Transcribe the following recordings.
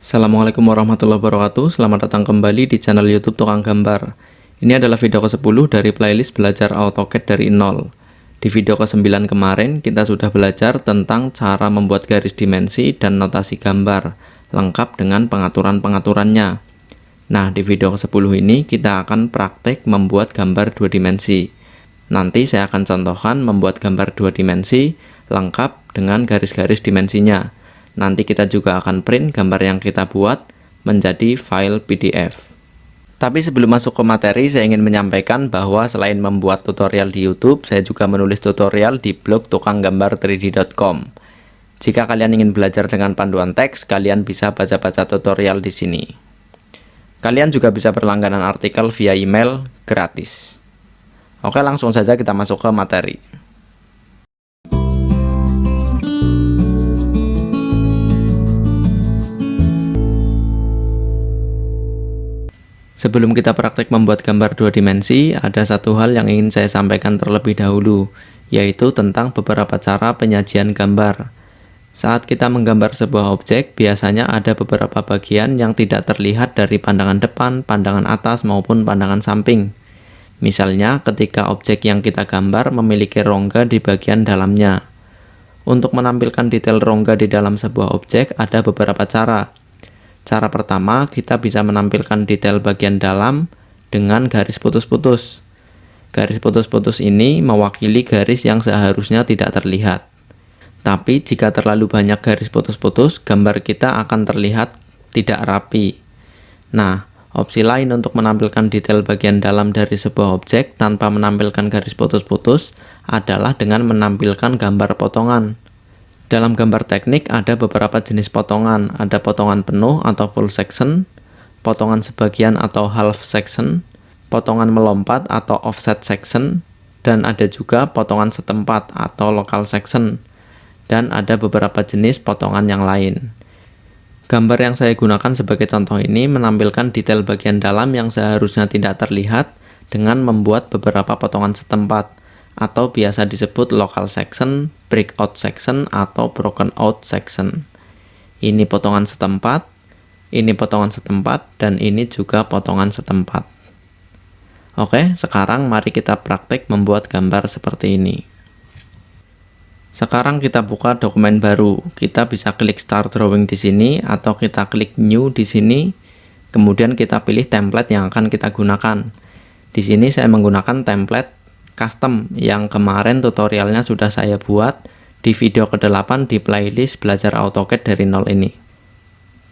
Assalamualaikum warahmatullahi wabarakatuh. Selamat datang kembali di channel YouTube Tukang Gambar. Ini adalah video ke-10 dari playlist belajar AutoCAD dari nol. Di video ke-9 kemarin kita sudah belajar tentang cara membuat garis dimensi dan notasi gambar, lengkap dengan pengaturan-pengaturannya. Nah, di video ke-10 ini kita akan praktek membuat gambar 2 dimensi. Nanti saya akan contohkan membuat gambar 2 dimensi lengkap dengan garis-garis dimensinya. Nanti kita juga akan print gambar yang kita buat menjadi file PDF. Tapi sebelum masuk ke materi, saya ingin menyampaikan bahwa selain membuat tutorial di YouTube, saya juga menulis tutorial di blog tukanggambar3d.com. Jika kalian ingin belajar dengan panduan teks, kalian bisa baca-baca tutorial di sini. Kalian juga bisa berlangganan artikel via email gratis. Oke, langsung saja kita masuk ke materi. Sebelum kita praktek membuat gambar 2 dimensi, ada satu hal yang ingin saya sampaikan terlebih dahulu, yaitu tentang beberapa cara penyajian gambar. Saat kita menggambar sebuah objek, biasanya ada beberapa bagian yang tidak terlihat dari pandangan depan, pandangan atas, maupun pandangan samping. Misalnya, ketika objek yang kita gambar memiliki rongga di bagian dalamnya. Untuk menampilkan detail rongga di dalam sebuah objek, ada beberapa cara. Cara pertama, kita bisa menampilkan detail bagian dalam dengan garis putus-putus. Garis putus-putus ini mewakili garis yang seharusnya tidak terlihat. Tapi jika terlalu banyak garis putus-putus, gambar kita akan terlihat tidak rapi. Nah, opsi lain untuk menampilkan detail bagian dalam dari sebuah objek tanpa menampilkan garis putus-putus adalah dengan menampilkan gambar potongan. Dalam gambar teknik ada beberapa jenis potongan, ada potongan penuh atau full section, potongan sebagian atau half section, potongan melompat atau offset section, dan ada juga potongan setempat atau local section, dan ada beberapa jenis potongan yang lain. Gambar yang saya gunakan sebagai contoh ini menampilkan detail bagian dalam yang seharusnya tidak terlihat dengan membuat beberapa potongan setempat, atau biasa disebut local section, breakout section, atau broken out section. Ini potongan setempat, dan ini juga potongan setempat. Oke, sekarang mari kita praktek membuat gambar seperti ini. Sekarang kita buka dokumen baru. Kita bisa klik Start Drawing di sini, atau kita klik New di sini. Kemudian kita pilih template yang akan kita gunakan. Di sini saya menggunakan template custom yang kemarin tutorialnya sudah saya buat di video ke-8 di playlist belajar AutoCAD dari nol ini.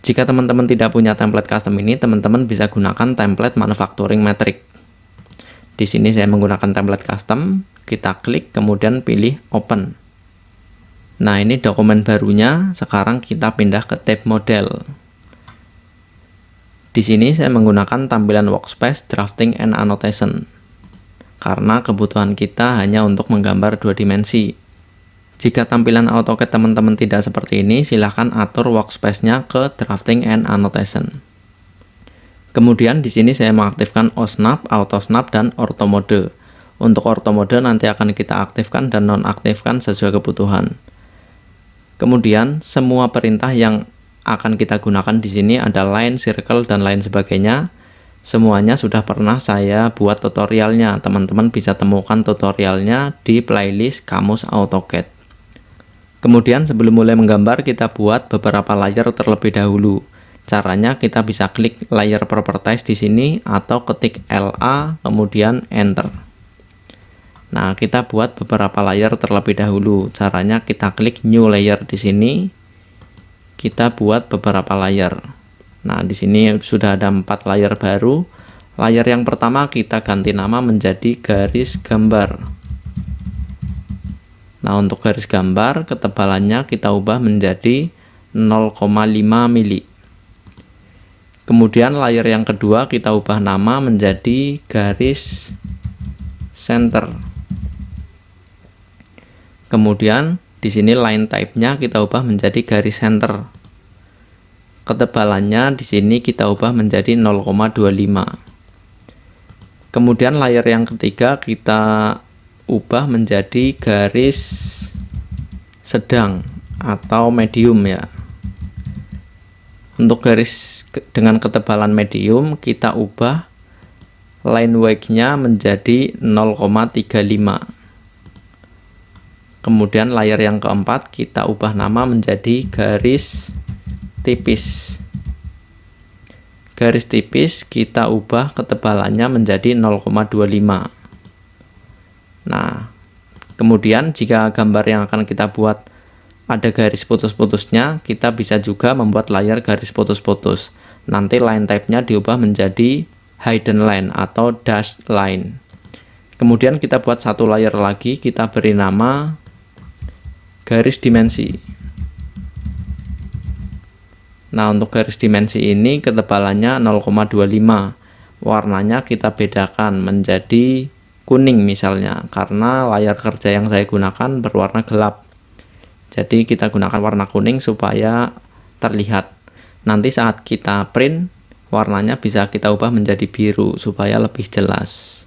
Jika teman-teman tidak punya template custom ini, teman-teman bisa gunakan template manufacturing metric. Di sini saya menggunakan template custom, kita klik kemudian pilih open. Nah, ini dokumen barunya. Sekarang kita pindah ke tab model. Di sini saya menggunakan tampilan workspace drafting and annotation, karena kebutuhan kita hanya untuk menggambar 2 dimensi. Jika tampilan AutoCAD teman-teman tidak seperti ini, silahkan atur workspace-nya ke Drafting and Annotation. Kemudian di sini saya mengaktifkan OSnap, AutoSnap, dan Ortho Mode. Untuk Ortho Mode nanti akan kita aktifkan dan nonaktifkan sesuai kebutuhan. Kemudian semua perintah yang akan kita gunakan di sini ada line, circle, dan lain sebagainya. Semuanya sudah pernah saya buat tutorialnya. Teman-teman bisa temukan tutorialnya di playlist Kamus AutoCAD. Kemudian sebelum mulai menggambar, kita buat beberapa layer terlebih dahulu. Caranya kita bisa klik layer properties di sini atau ketik LA kemudian enter. Nah, kita buat beberapa layer terlebih dahulu. Caranya kita klik new layer di sini. Kita buat beberapa layer. Nah, di sini sudah ada 4 layer baru. Layer yang pertama kita ganti nama menjadi garis gambar. Nah, untuk garis gambar ketebalannya kita ubah menjadi 0,5 mili. Kemudian layer yang kedua kita ubah nama menjadi garis center. Kemudian di sini line type-nya kita ubah menjadi garis center. Ketebalannya di sini kita ubah menjadi 0,25. Kemudian layer yang ketiga kita ubah menjadi garis sedang atau medium ya. Untuk garis dengan ketebalan medium, kita ubah line weight-nya menjadi 0,35. Kemudian layer yang keempat kita ubah nama menjadi garis tipis. Garis tipis kita ubah ketebalannya menjadi 0,25. Nah, kemudian jika gambar yang akan kita buat ada garis putus-putusnya, kita bisa juga membuat layar garis putus-putus. Nanti line type-nya diubah menjadi hidden line atau dashed line. Kemudian kita buat satu layer lagi, kita beri nama garis dimensi. Nah, untuk garis dimensi ini ketebalannya 0,25. Warnanya kita bedakan menjadi kuning misalnya, karena layar kerja yang saya gunakan berwarna gelap. Jadi kita gunakan warna kuning supaya terlihat. Nanti saat kita print, warnanya bisa kita ubah menjadi biru supaya lebih jelas.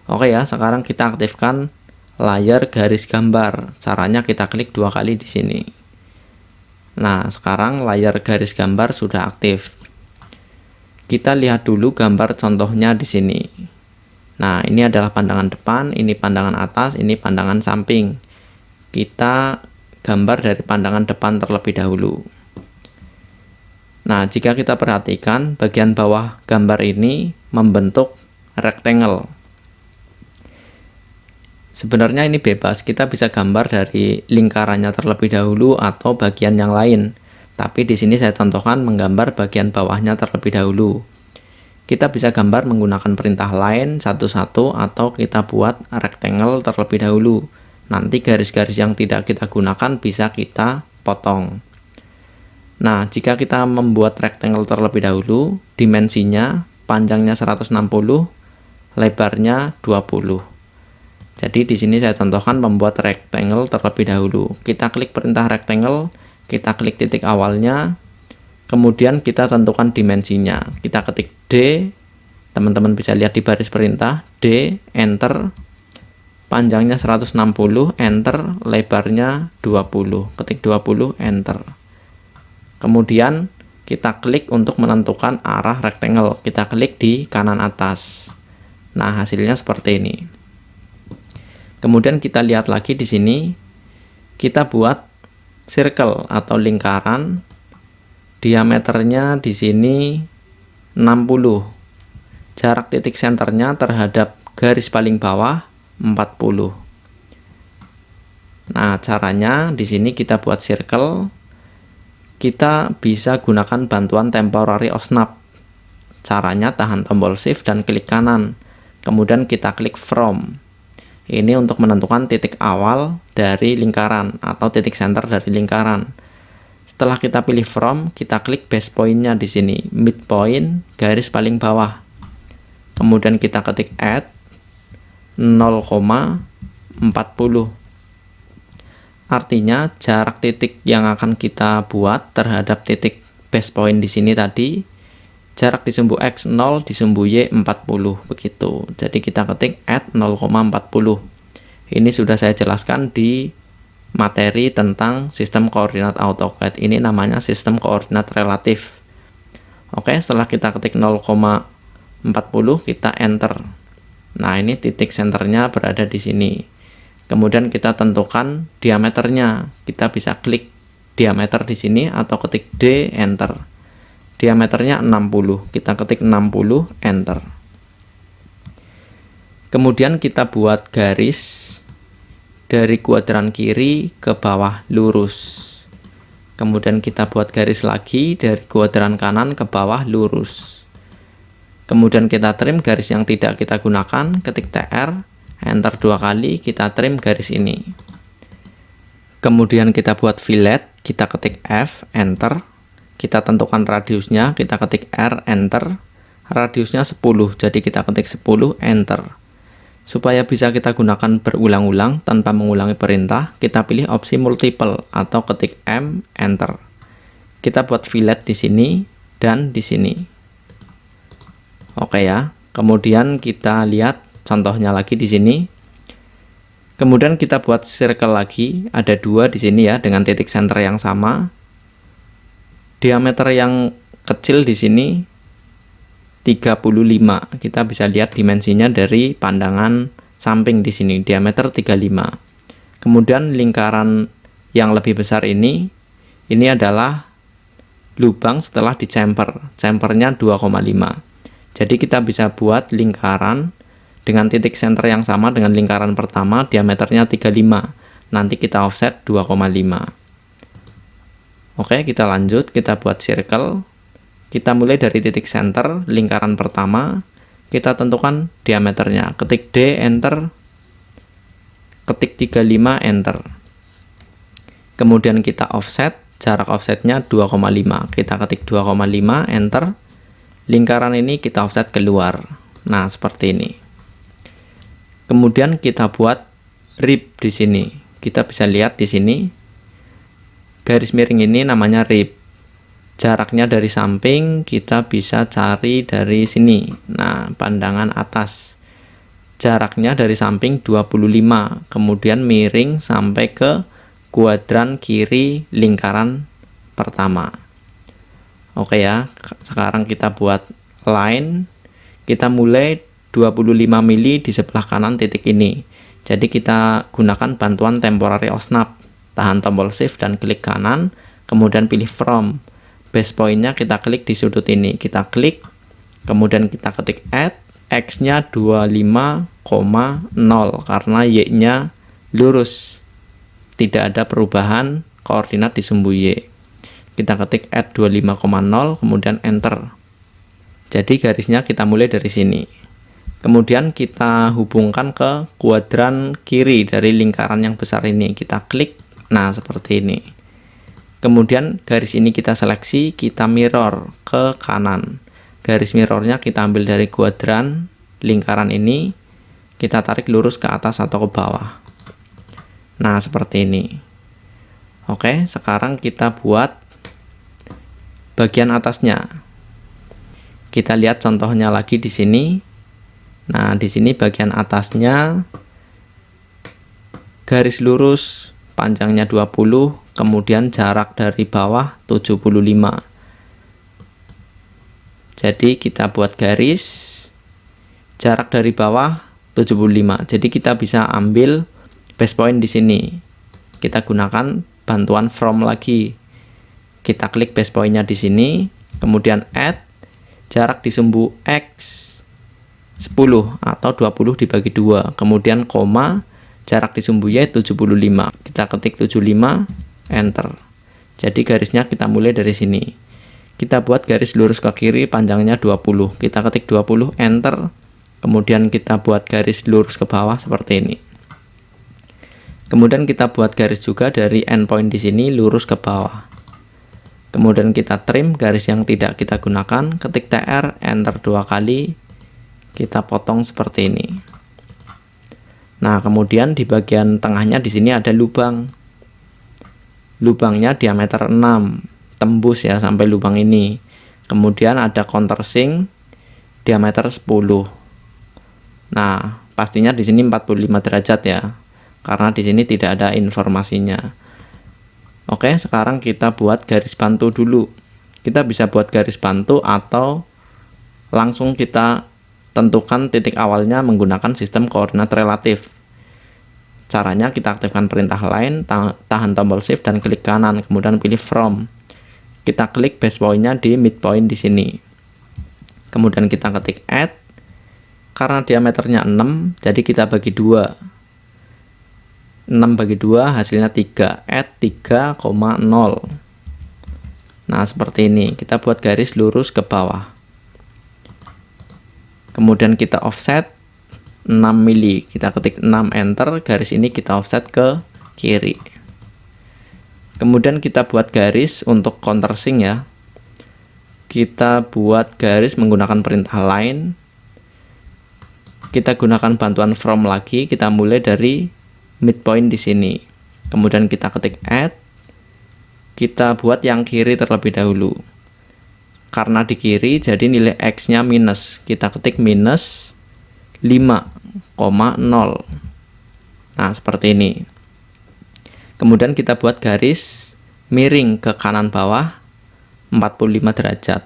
Oke ya, sekarang kita aktifkan layar garis gambar. Caranya kita klik 2 kali di sini. Nah, sekarang layar garis gambar sudah aktif. Kita lihat dulu gambar contohnya di sini. Nah, ini adalah pandangan depan, ini pandangan atas, ini pandangan samping. Kita gambar dari pandangan depan terlebih dahulu. Nah, jika kita perhatikan bagian bawah gambar ini membentuk rectangle. Sebenarnya ini bebas, kita bisa gambar dari lingkarannya terlebih dahulu atau bagian yang lain. Tapi di sini saya contohkan menggambar bagian bawahnya terlebih dahulu. Kita bisa gambar menggunakan perintah line satu-satu atau kita buat rectangle terlebih dahulu. Nanti garis-garis yang tidak kita gunakan bisa kita potong. Nah, jika kita membuat rectangle terlebih dahulu, dimensinya panjangnya 160, lebarnya 20. Jadi di sini saya contohkan membuat rectangle terlebih dahulu. Kita klik perintah rectangle, kita klik titik awalnya, kemudian kita tentukan dimensinya. Kita ketik D, teman-teman bisa lihat di baris perintah, D, enter. Panjangnya 160, enter, lebarnya 20, ketik 20, enter. Kemudian kita klik untuk menentukan arah rectangle, kita klik di kanan atas. Nah, hasilnya seperti ini. Kemudian kita lihat lagi di sini, kita buat circle atau lingkaran, diameternya di sini 60. Jarak titik senternya terhadap garis paling bawah 40. Nah, caranya di sini kita buat circle. Kita bisa gunakan bantuan temporary snap. Caranya tahan tombol shift dan klik kanan. Kemudian kita klik from. Ini untuk menentukan titik awal dari lingkaran atau titik center dari lingkaran. Setelah kita pilih from, kita klik base point-nya di sini, midpoint garis paling bawah. Kemudian kita ketik add 0,40. Artinya jarak titik yang akan kita buat terhadap titik base point di sini tadi, jarak di sumbu X 0, di sumbu Y 40, begitu. Jadi kita ketik add 0,40. Ini sudah saya jelaskan di materi tentang sistem koordinat AutoCAD. Ini namanya sistem koordinat relatif. Oke, setelah kita ketik 0,40, kita enter. Nah, ini titik senternya berada di sini. Kemudian kita tentukan diameternya. Kita bisa klik diameter di sini atau ketik D, enter. Diameternya 60. Kita ketik 60, enter. Kemudian kita buat garis dari kuadran kiri ke bawah lurus. Kemudian kita buat garis lagi dari kuadran kanan ke bawah lurus. Kemudian kita trim garis yang tidak kita gunakan, ketik TR, enter 2 kali, kita trim garis ini. Kemudian kita buat fillet, kita ketik F, enter. Kita tentukan radiusnya, kita ketik R, enter. Radiusnya 10, jadi kita ketik 10, enter. Supaya bisa kita gunakan berulang-ulang tanpa mengulangi perintah, kita pilih opsi multiple atau ketik M, enter. Kita buat fillet di sini dan di sini. Oke ya. Kemudian kita lihat contohnya lagi di sini. Kemudian kita buat circle lagi, ada 2 di sini ya dengan titik center yang sama. Diameter yang kecil di sini 35. Kita bisa lihat dimensinya dari pandangan samping di sini, diameter 35. Kemudian lingkaran yang lebih besar ini adalah lubang setelah di chamfer. Chamfernya 2,5. Jadi kita bisa buat lingkaran dengan titik center yang sama dengan lingkaran pertama, diameternya 35. Nanti kita offset 2,5. Oke, kita lanjut, kita buat circle. Kita mulai dari titik center, lingkaran pertama, kita tentukan diameternya. Ketik D, enter. Ketik 35, enter. Kemudian kita offset, jarak offsetnya 2,5. Kita ketik 2,5, enter. Lingkaran ini kita offset keluar. Nah, seperti ini. Kemudian kita buat rib di sini. Kita bisa lihat di sini, garis miring ini namanya rib. Jaraknya dari samping kita bisa cari dari sini. Nah, pandangan atas. Jaraknya dari samping 25, kemudian miring sampai ke kuadran kiri lingkaran pertama. Oke ya, sekarang kita buat line. Kita mulai 25 mili di sebelah kanan titik ini. Jadi kita gunakan bantuan temporary osnap. Tahan tombol shift dan klik kanan, kemudian pilih from. Base point-nya kita klik di sudut ini, kita klik, kemudian kita ketik add, x-nya 25,0 karena y-nya lurus, tidak ada perubahan koordinat di sumbu y. Kita ketik add 25,0, kemudian enter. Jadi garisnya kita mulai dari sini, kemudian kita hubungkan ke kuadran kiri dari lingkaran yang besar ini, kita klik. Nah, seperti ini. Kemudian garis ini kita seleksi, kita mirror ke kanan. Garis mirrornya kita ambil dari kuadran lingkaran ini, kita tarik lurus ke atas atau ke bawah. Nah, seperti ini. Oke, sekarang kita buat bagian atasnya. Kita lihat contohnya lagi di sini. Nah, di sini bagian atasnya garis lurus panjangnya 20, kemudian jarak dari bawah 75. Jadi kita buat garis, jarak dari bawah 75. Jadi kita bisa ambil base point di sini. Kita gunakan bantuan from lagi. Kita klik base point-nya di sini, kemudian add, jarak di sumbu X 10 atau 20 dibagi 2, kemudian koma, jarak di sumbu Y 75. Kita ketik 75, enter. Jadi garisnya kita mulai dari sini. Kita buat garis lurus ke kiri panjangnya 20. Kita ketik 20, enter. Kemudian kita buat garis lurus ke bawah seperti ini. Kemudian kita buat garis juga dari endpoint di sini lurus ke bawah. Kemudian kita trim garis yang tidak kita gunakan, ketik TR, enter 2 kali. Kita potong seperti ini. Nah, kemudian di bagian tengahnya di sini ada lubang. Lubangnya diameter 6, tembus ya sampai lubang ini. Kemudian ada countersink diameter 10. Nah, pastinya di sini 45 derajat ya. Karena di sini tidak ada informasinya. Oke, sekarang kita buat garis bantu dulu. Kita bisa buat garis bantu atau langsung kita tentukan titik awalnya menggunakan sistem koordinat relatif. Caranya kita aktifkan perintah line, tahan tombol shift dan klik kanan, kemudian pilih from. Kita klik base point-nya di midpoint di sini. Kemudian kita ketik add. Karena diameternya 6, jadi kita bagi 2. 6 bagi 2 hasilnya 3. Add 3,0. Nah, seperti ini. Kita buat garis lurus ke bawah. Kemudian kita offset 6 mili. Kita ketik 6, enter. Garis ini kita offset ke kiri. Kemudian kita buat garis untuk countersink ya. Kita buat garis menggunakan perintah line. Kita gunakan bantuan from lagi. Kita mulai dari midpoint di sini. Kemudian kita ketik add. Kita buat yang kiri terlebih dahulu. Karena di kiri jadi nilai X-nya minus. Kita ketik minus 5,0. Nah, seperti ini. Kemudian kita buat garis miring ke kanan bawah 45 derajat.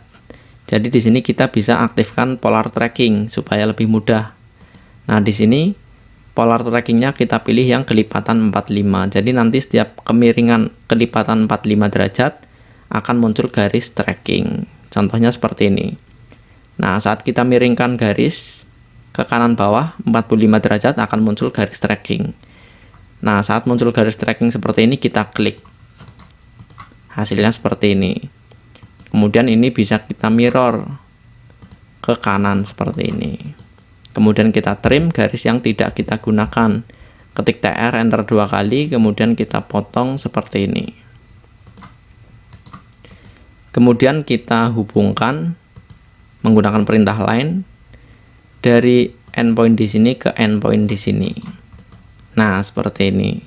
Jadi di sini kita bisa aktifkan polar tracking supaya lebih mudah. Nah, di sini polar trackingnya kita pilih yang kelipatan 45. Jadi nanti setiap kemiringan kelipatan 45 derajat akan muncul garis tracking. Contohnya seperti ini. Nah, saat kita miringkan garis ke kanan bawah 45 derajat akan muncul garis tracking. Nah, saat muncul garis tracking seperti ini kita klik. Hasilnya seperti ini. Kemudian ini bisa kita mirror ke kanan seperti ini. Kemudian kita trim garis yang tidak kita gunakan. Ketik TR, enter 2 kali, kemudian kita potong seperti ini. Kemudian kita hubungkan menggunakan perintah line dari endpoint di sini ke endpoint di sini. Nah, seperti ini.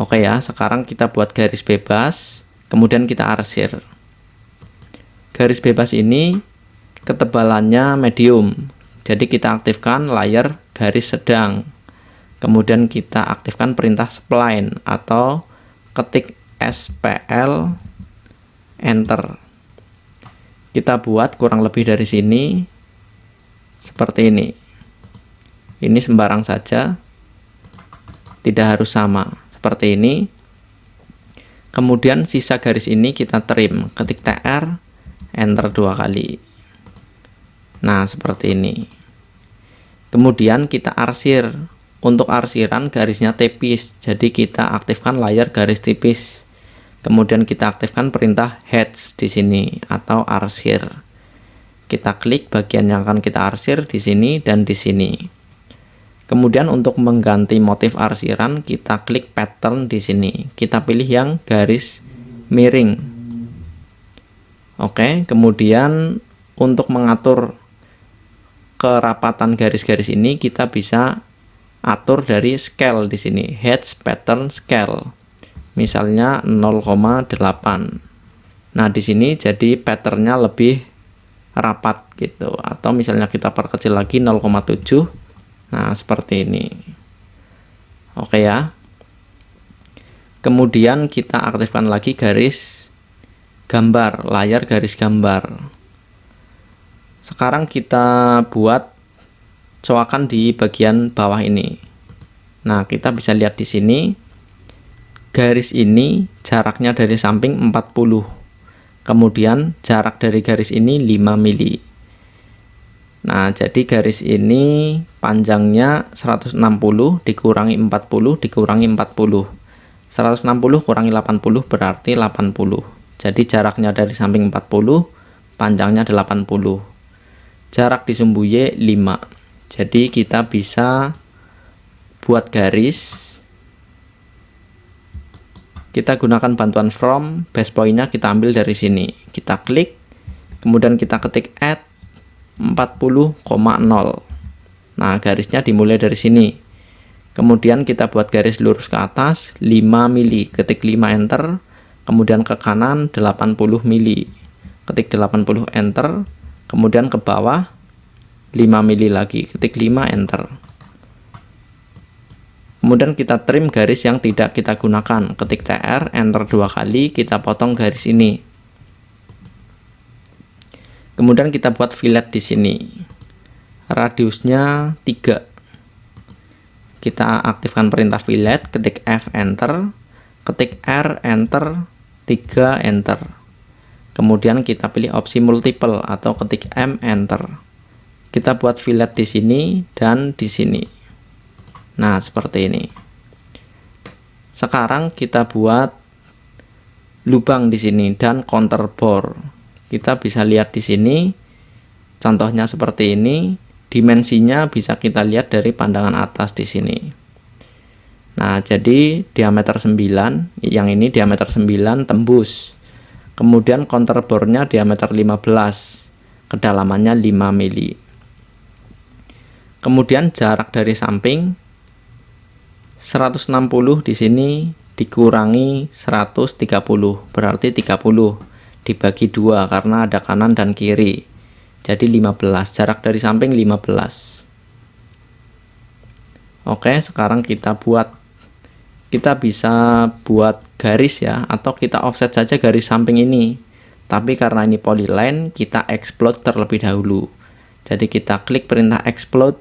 Oke ya, sekarang kita buat garis bebas, kemudian kita arsir. Garis bebas ini ketebalannya medium, jadi kita aktifkan layer garis sedang. Kemudian kita aktifkan perintah spline atau ketik SPL, enter. Kita buat kurang lebih dari sini, seperti ini. Ini sembarang saja, tidak harus sama. Seperti ini. Kemudian sisa garis ini kita trim, ketik TR, enter 2 kali. Nah, seperti ini. Kemudian kita arsir. Untuk arsiran garisnya tipis, jadi kita aktifkan layar garis tipis. Kemudian kita aktifkan perintah heads di sini atau arsir. Kita klik bagian yang akan kita arsir di sini dan di sini. Kemudian untuk mengganti motif arsiran, kita klik pattern di sini. Kita pilih yang garis miring. Oke, kemudian untuk mengatur kerapatan garis-garis ini, kita bisa atur dari scale di sini, heads pattern scale. Misalnya 0,8. Nah, di sini jadi patternnya lebih rapat gitu. Atau misalnya kita perkecil lagi 0,7. Nah, seperti ini. Oke ya. Kemudian kita aktifkan lagi garis gambar, layar garis gambar. Sekarang kita buat coakan di bagian bawah ini. Nah, kita bisa lihat di sini. Garis ini jaraknya dari samping 40. Kemudian jarak dari garis ini 5 mili. Nah, jadi garis ini panjangnya 160 dikurangi 40 dikurangi 40. 160 kurangi 80 berarti 80. Jadi jaraknya dari samping 40, panjangnya 80. Jarak di sumbu Y 5. Jadi kita bisa buat garis. Kita gunakan bantuan from, base point-nya kita ambil dari sini. Kita klik, kemudian kita ketik add 40,0. Nah, garisnya dimulai dari sini. Kemudian kita buat garis lurus ke atas 5 mili, ketik 5 enter. Kemudian ke kanan 80 mili, ketik 80 enter. Kemudian ke bawah 5 mili lagi, ketik 5 enter. Kemudian kita trim garis yang tidak kita gunakan, ketik TR, enter 2 kali, kita potong garis ini. Kemudian kita buat fillet di sini. Radiusnya 3. Kita aktifkan perintah fillet, ketik F enter, ketik R enter, 3 enter. Kemudian kita pilih opsi multiple atau ketik M enter. Kita buat fillet di sini dan di sini. Nah, seperti ini. Sekarang kita buat lubang di sini dan counter bore. Kita bisa lihat di sini, contohnya seperti ini. Dimensinya bisa kita lihat dari pandangan atas di sini. Nah, jadi diameter 9, yang ini diameter 9 tembus. Kemudian counter bore-nya diameter 15, kedalamannya 5 mili. Kemudian jarak dari samping 160 di sini dikurangi 130, berarti 30 dibagi 2 karena ada kanan dan kiri. Jadi 15, jarak dari samping 15. Oke, sekarang kita buat kita bisa buat garis ya, atau kita offset saja garis samping ini. Tapi karena ini polyline, kita explode terlebih dahulu. Jadi kita klik perintah explode,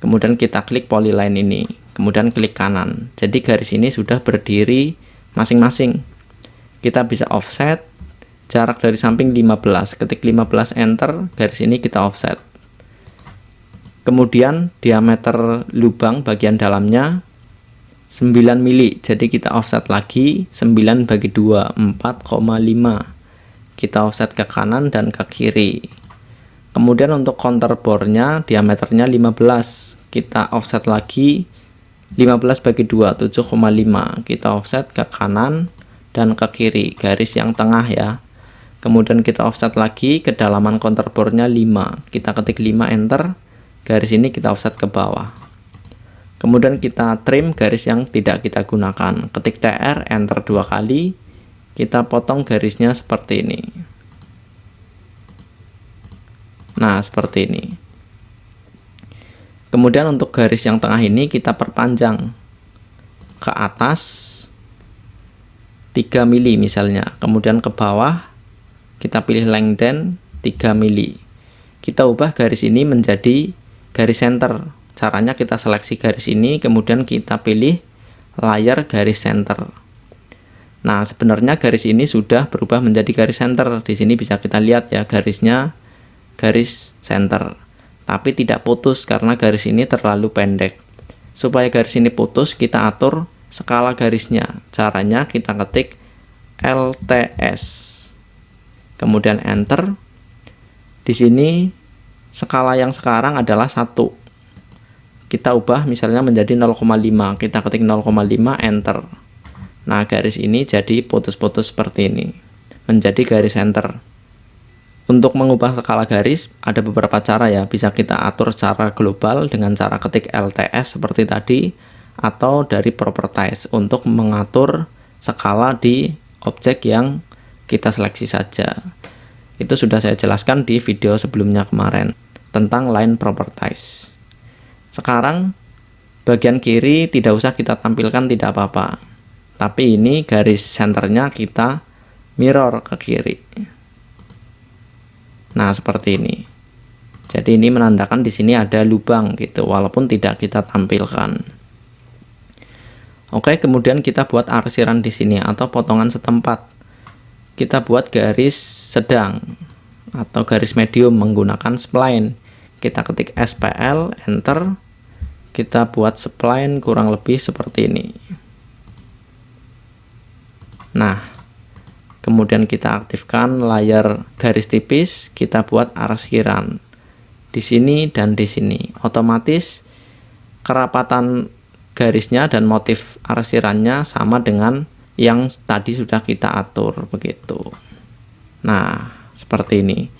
kemudian kita klik polyline ini, kemudian klik kanan. Jadi garis ini sudah berdiri masing-masing. Kita bisa offset, jarak dari samping 15, ketik 15 enter, garis ini kita offset. Kemudian diameter lubang bagian dalamnya 9 mili, jadi kita offset lagi 9 bagi 2, 4,5. Kita offset ke kanan dan ke kiri. Kemudian untuk counter bornya diameternya 15, kita offset lagi 15 bagi 2, 7,5. Kita offset ke kanan dan ke kiri, garis yang tengah ya. Kemudian kita offset lagi, kedalaman counter bornya 5, kita ketik 5 enter, garis ini kita offset ke bawah. Kemudian kita trim garis yang tidak kita gunakan, ketik TR enter 2 kali, kita potong garisnya seperti ini. Nah, seperti ini. Kemudian untuk garis yang tengah ini kita perpanjang ke atas 3 mili misalnya, kemudian ke bawah kita pilih lengthen 3 mili. Kita ubah garis ini menjadi garis center. Caranya kita seleksi garis ini, kemudian kita pilih layer garis center. Nah, sebenarnya garis ini sudah berubah menjadi garis center. Di sini bisa kita lihat ya, garisnya garis center. Tapi tidak putus karena garis ini terlalu pendek. Supaya garis ini putus, kita atur skala garisnya. Caranya kita ketik LTS. Kemudian enter. Di sini skala yang sekarang adalah 1. Kita ubah misalnya menjadi 0,5, kita ketik 0,5 enter. Nah, garis ini jadi putus-putus seperti ini, menjadi garis center. Untuk mengubah skala garis ada beberapa cara ya, bisa kita atur secara global dengan cara ketik LTS seperti tadi, atau dari properties untuk mengatur skala di objek yang kita seleksi saja. Itu sudah saya jelaskan di video sebelumnya kemarin tentang line properties. Sekarang bagian kiri tidak usah kita tampilkan, tidak apa-apa. Tapi ini garis senternya kita mirror ke kiri. Nah, seperti ini. Jadi ini menandakan di sini ada lubang gitu, walaupun tidak kita tampilkan. Oke, kemudian kita buat arsiran di sini atau potongan setempat. Kita buat garis sedang atau garis medium menggunakan spline. Kita ketik SPL, enter. Kita buat spline kurang lebih seperti ini. Nah, kemudian kita aktifkan layer garis tipis, kita buat arsiran di sini dan di sini. Otomatis kerapatan garisnya dan motif arsirannya sama dengan yang tadi sudah kita atur begitu. Nah, seperti ini.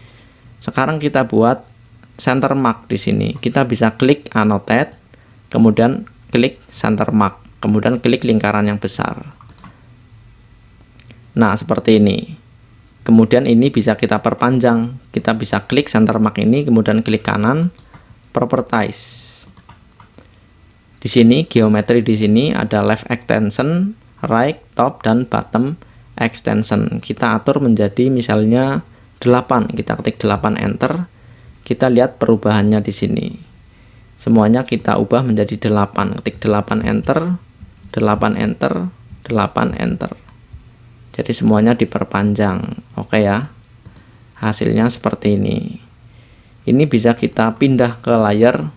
Sekarang kita buat center mark di sini. Kita bisa klik annotate, kemudian klik center mark, kemudian klik lingkaran yang besar. Nah, seperti ini. Kemudian ini bisa kita perpanjang. Kita bisa klik center mark ini, kemudian klik kanan, properties. Di sini geometri di sini ada left extension, right, top, dan bottom extension. Kita atur menjadi misalnya 8. Kita ketik 8 enter. Kita lihat perubahannya di sini. Semuanya kita ubah menjadi 8. Ketik 8 enter, 8 enter, 8 enter. Jadi semuanya diperpanjang. Oke ya. Hasilnya seperti ini. Ini bisa kita pindah ke layer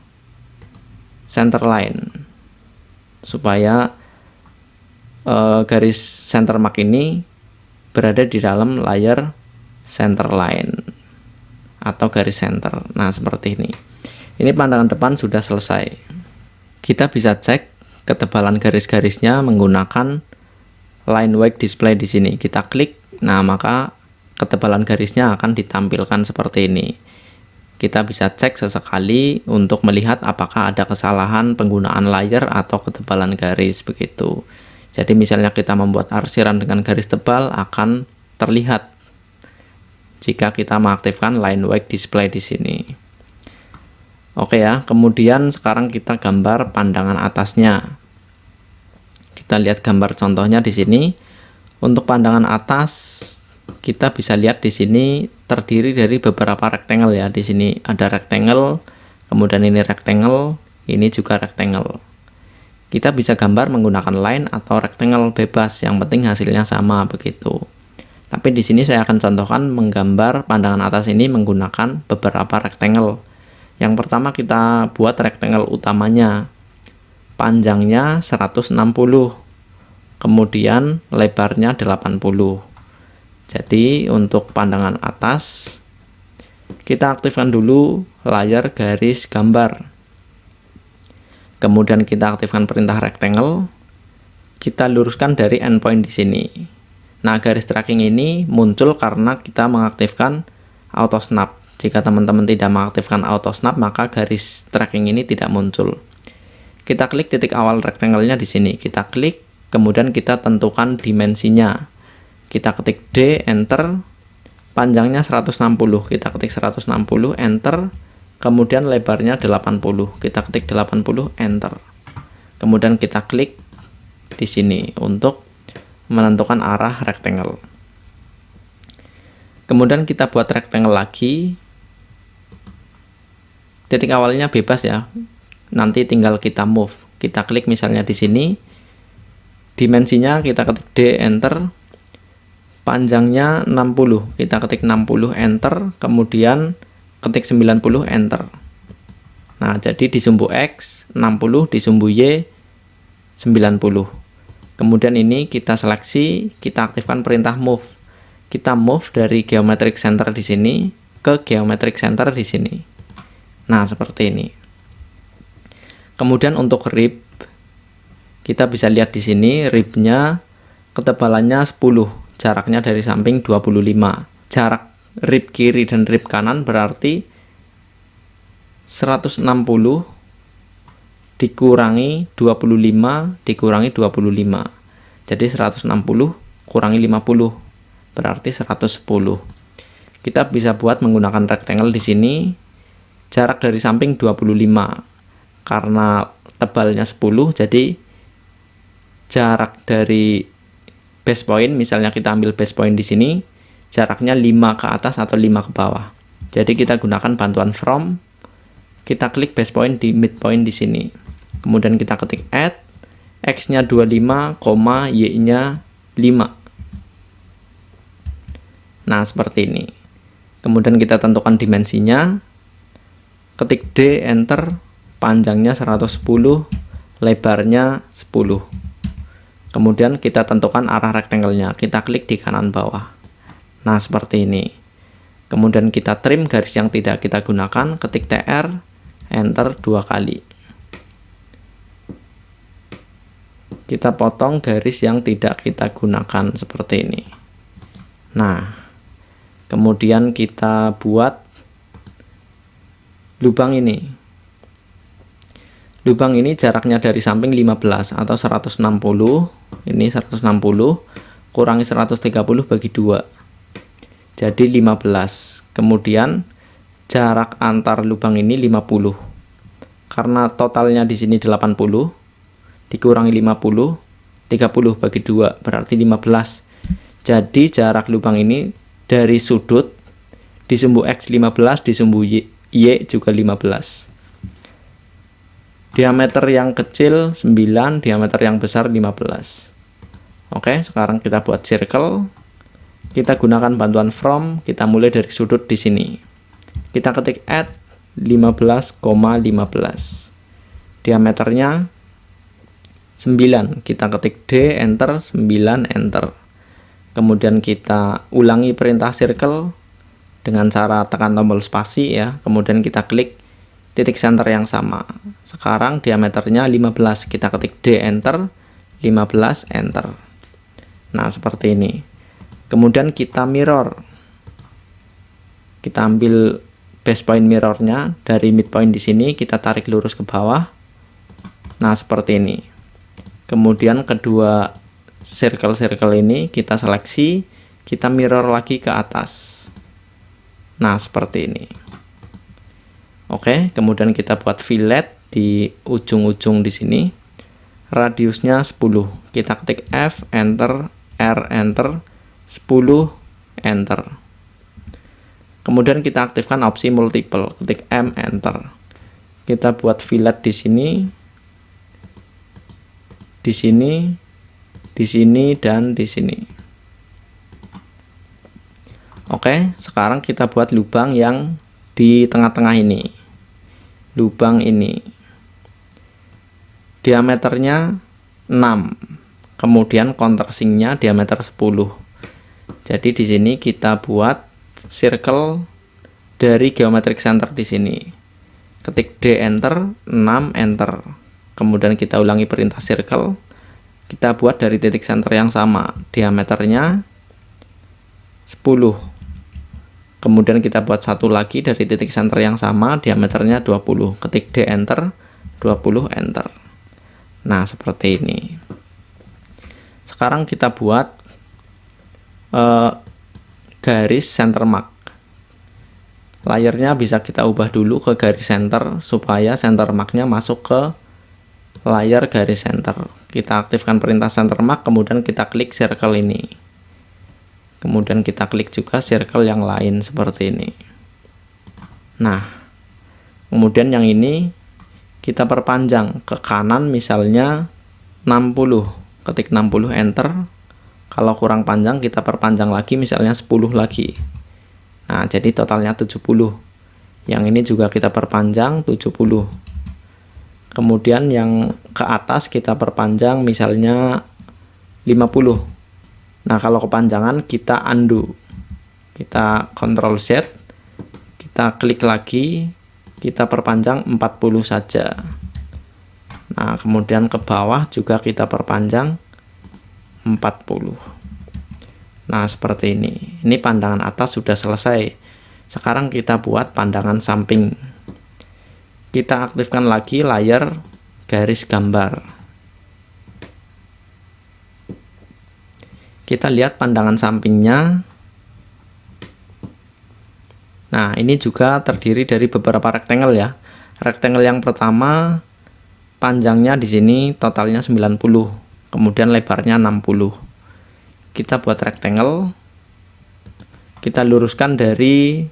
center line supaya garis center mark ini berada di dalam layer center line atau garis center. Nah, seperti ini. Ini pandangan depan sudah selesai. Kita bisa cek ketebalan garis-garisnya menggunakan line weight display di sini. Kita klik, nah maka ketebalan garisnya akan ditampilkan seperti ini. Kita bisa cek sesekali untuk melihat apakah ada kesalahan penggunaan layer atau ketebalan garis begitu. Jadi misalnya kita membuat arsiran dengan garis tebal akan terlihat jika kita mengaktifkan line weight display di sini. Oke ya, kemudian sekarang kita gambar pandangan atasnya. Kita lihat gambar contohnya di sini. Untuk pandangan atas, kita bisa lihat di sini terdiri dari beberapa rectangle ya. Di sini ada rectangle, kemudian ini rectangle, ini juga rectangle. Kita bisa gambar menggunakan line atau rectangle bebas, yang penting hasilnya sama begitu. Tapi di sini saya akan contohkan menggambar pandangan atas ini menggunakan beberapa rectangle. Yang pertama kita buat rectangle utamanya. Panjangnya 160. Kemudian lebarnya 80. Jadi untuk pandangan atas kita aktifkan dulu layar garis gambar. Kemudian kita aktifkan perintah rectangle. Kita luruskan dari endpoint di sini. Nah, garis tracking ini muncul karena kita mengaktifkan auto snap. Jika teman-teman tidak mengaktifkan auto snap, maka garis tracking ini tidak muncul. Kita klik titik awal rectangle-nya di sini. Kita klik, kemudian kita tentukan dimensinya. Kita ketik D, enter. Panjangnya 160. Kita ketik 160, enter. Kemudian lebarnya 80. Kita ketik 80, enter. Kemudian kita klik di sini untuk menentukan arah rectangle. Kemudian kita buat rectangle lagi. Titik awalnya bebas ya. Nanti tinggal kita move. Kita klik misalnya di sini. Dimensinya kita ketik D, enter. Panjangnya 60. Kita ketik 60, enter. Kemudian ketik 90, enter. Nah, jadi di sumbu X 60, di sumbu Y 90. Kemudian ini kita seleksi, kita aktifkan perintah move. Kita move dari geometric center di sini ke geometric center di sini. Nah, seperti ini. Kemudian untuk rib, kita bisa lihat di sini ribnya ketebalannya 10, jaraknya dari samping 25. Jarak rib kiri dan rib kanan berarti 160 dikurangi 25 dikurangi 25. Jadi 160 kurangi 50 berarti 110. Kita bisa buat menggunakan rectangle di sini. Jarak dari samping 25. Karena tebalnya 10, jadi jarak dari base point, misalnya kita ambil base point di sini, jaraknya 5 ke atas atau 5 ke bawah. Jadi kita gunakan bantuan from. Kita klik base point di midpoint di sini. Kemudian kita ketik add, X-nya 25, Y-nya 5. Nah, seperti ini. Kemudian kita tentukan dimensinya. Ketik D, enter. Panjangnya 110, lebarnya 10. Kemudian kita tentukan arah rectangle-nya. Kita klik di kanan bawah. Nah, seperti ini. Kemudian kita trim garis yang tidak kita gunakan. Ketik TR, enter 2 kali. Kita potong garis yang tidak kita gunakan seperti ini. Nah, kemudian kita buat lubang ini. Lubang ini jaraknya dari samping 15 atau 160. Ini 160 kurangi 130 bagi 2. Jadi 15. Kemudian jarak antar lubang ini 50. Karena totalnya di sini 80. Dikurangi 50, 30 bagi 2 berarti 15. Jadi jarak lubang ini dari sudut di sumbu X 15, di sumbu Y juga 15. Diameter yang kecil 9, diameter yang besar 15. Oke, sekarang kita buat circle. Kita gunakan bantuan from, kita mulai dari sudut di sini. Kita ketik add 15,15. Diameternya 9, kita ketik D, enter, 9, enter. Kemudian kita ulangi perintah circle dengan cara tekan tombol spasi ya. Kemudian kita klik titik center yang sama. Sekarang diameternya 15, kita ketik D, enter, 15, enter. Nah, seperti ini. Kemudian kita mirror. Kita ambil base point mirrornya dari midpoint di sini, kita tarik lurus ke bawah. Nah, seperti ini. Kemudian kedua circle-circle ini kita seleksi, kita mirror lagi ke atas. Nah, seperti ini. Oke, kemudian kita buat fillet di ujung-ujung di sini. Radiusnya 10. kita ketik F, enter, R, enter, 10, enter. Kemudian kita aktifkan opsi multiple, ketik M, enter. Kita buat fillet di sini, di sini, di sini, dan di sini. Oke, sekarang kita buat lubang yang di tengah-tengah ini. Lubang ini. Diameternya 6. Kemudian countersink-nya diameter 10. Jadi di sini kita buat circle dari geometric center di sini. Ketik D, enter, 6, enter. Kemudian kita ulangi perintah circle. Kita buat dari titik center yang sama, diameternya 10. Kemudian kita buat satu lagi dari titik center yang sama, diameternya 20. Ketik D, enter, 20, enter. Nah, seperti ini. Sekarang kita buat garis center mark. Layarnya bisa kita ubah dulu ke garis center supaya center marknya masuk ke layar garis center. Kita aktifkan perintah center mark, kemudian kita klik circle ini. Kemudian kita klik juga circle yang lain seperti ini. Nah, kemudian yang ini kita perpanjang ke kanan, misalnya 60. Ketik 60, enter. Kalau kurang panjang kita perpanjang lagi, misalnya 10 lagi. Nah, jadi totalnya 70. Yang ini juga kita perpanjang 70. Kemudian yang ke atas kita perpanjang misalnya 50. Nah, kalau kepanjangan kita undo. Kita Ctrl Z, kita klik lagi, kita perpanjang 40 saja. Nah, kemudian ke bawah juga kita perpanjang 40. Nah, seperti ini. Ini pandangan atas sudah selesai. Sekarang kita buat pandangan samping. Kita aktifkan lagi layar garis gambar. Kita lihat pandangan sampingnya. Nah, ini juga terdiri dari beberapa rectangle ya. Rectangle yang pertama panjangnya di sini totalnya 90, kemudian lebarnya 60. Kita buat rectangle. Kita luruskan dari